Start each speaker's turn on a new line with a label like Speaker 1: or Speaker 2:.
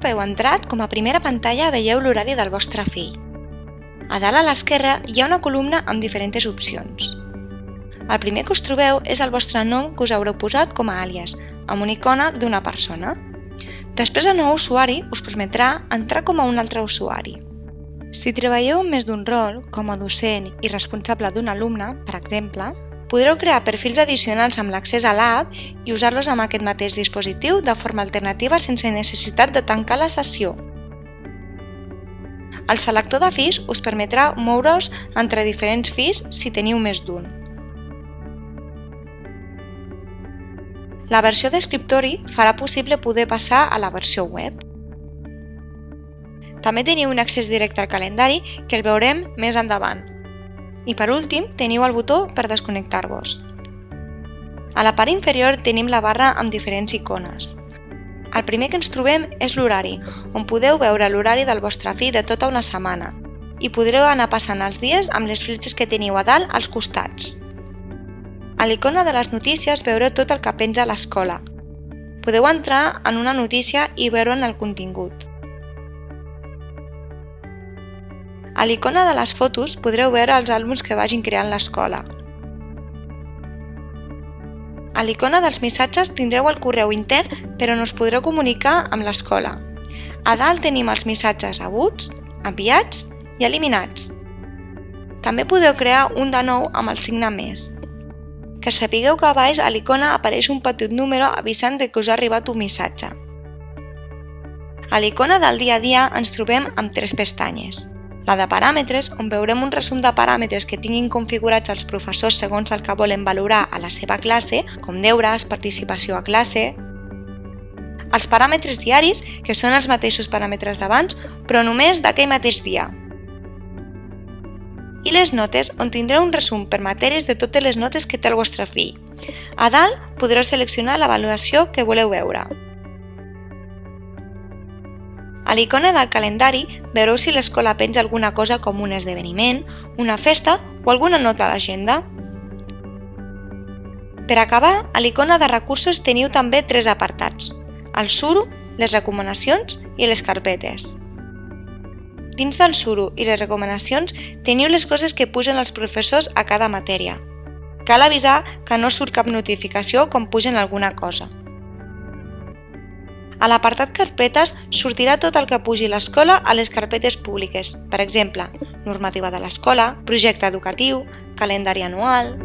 Speaker 1: cop heu entrat, com a primera pantalla veieu l'horari del vostre fill. A dalt a l'esquerra hi ha una columna amb diferents opcions. El primer que us trobeu és el vostre nom que us haureu posat com a àlies, amb una icona d'una persona. Després el nou usuari us permetrà entrar com a un altre usuari. Si treballeu en més d'un rol, com a docent i responsable d'un alumne, per exemple, podreu crear perfils addicionals amb l'accés a l'app i usar-los amb aquest mateix dispositiu de forma alternativa sense necessitat de tancar la sessió. El selector de fills us permetrà moure's entre diferents fills si teniu més d'un. La versió d'escriptori farà possible poder passar a la versió web. També teniu un accés directe al calendari que el veurem més endavant. I per últim, teniu el botó per desconnectar-vos. A la part inferior tenim la barra amb diferents icones. El primer que ens trobem és l'horari, on podeu veure l'horari del vostre fill de tota una setmana i podreu anar passant els dies amb les fletxes que teniu a dalt als costats. A l'icona de les notícies veureu tot el que penja a l'escola. Podeu entrar en una notícia i veure'n el contingut. A l'icona de les fotos podreu veure els àlbums que vagin creant l'escola. A l'icona dels missatges tindreu el correu intern però no us podreu comunicar amb l'escola. A dalt tenim els missatges rebuts, enviats i eliminats. També podeu crear un de nou amb el signe més. Que sapigueu que a baix a l'icona apareix un petit número avisant que us ha arribat un missatge. A l'icona del dia a dia ens trobem amb 3 pestanyes. La de paràmetres, on veurem un resum de paràmetres que tinguin configurats els professors segons el que volen valorar a la seva classe, com deures, participació a classe. Els paràmetres diaris, que són els mateixos paràmetres d'abans, però només d'aquell mateix dia. I les notes, on tindreu un resum per matèries de totes les notes que té el vostre fill. A dalt podreu seleccionar la valoració que voleu veure. A l'icona del calendari veureu si l'escola penja alguna cosa com un esdeveniment, una festa o alguna nota a l'agenda. Per acabar, a l'icona de recursos teniu també 3 apartats: el suro, les recomanacions i les carpetes. Dins del suro i les recomanacions teniu les coses que pugen els professors a cada matèria. Cal avisar que no surt cap notificació quan pugen alguna cosa. A l'apartat carpetes sortirà tot el que pugi l'escola a les carpetes públiques, per exemple, normativa de l'escola, projecte educatiu, calendari anual.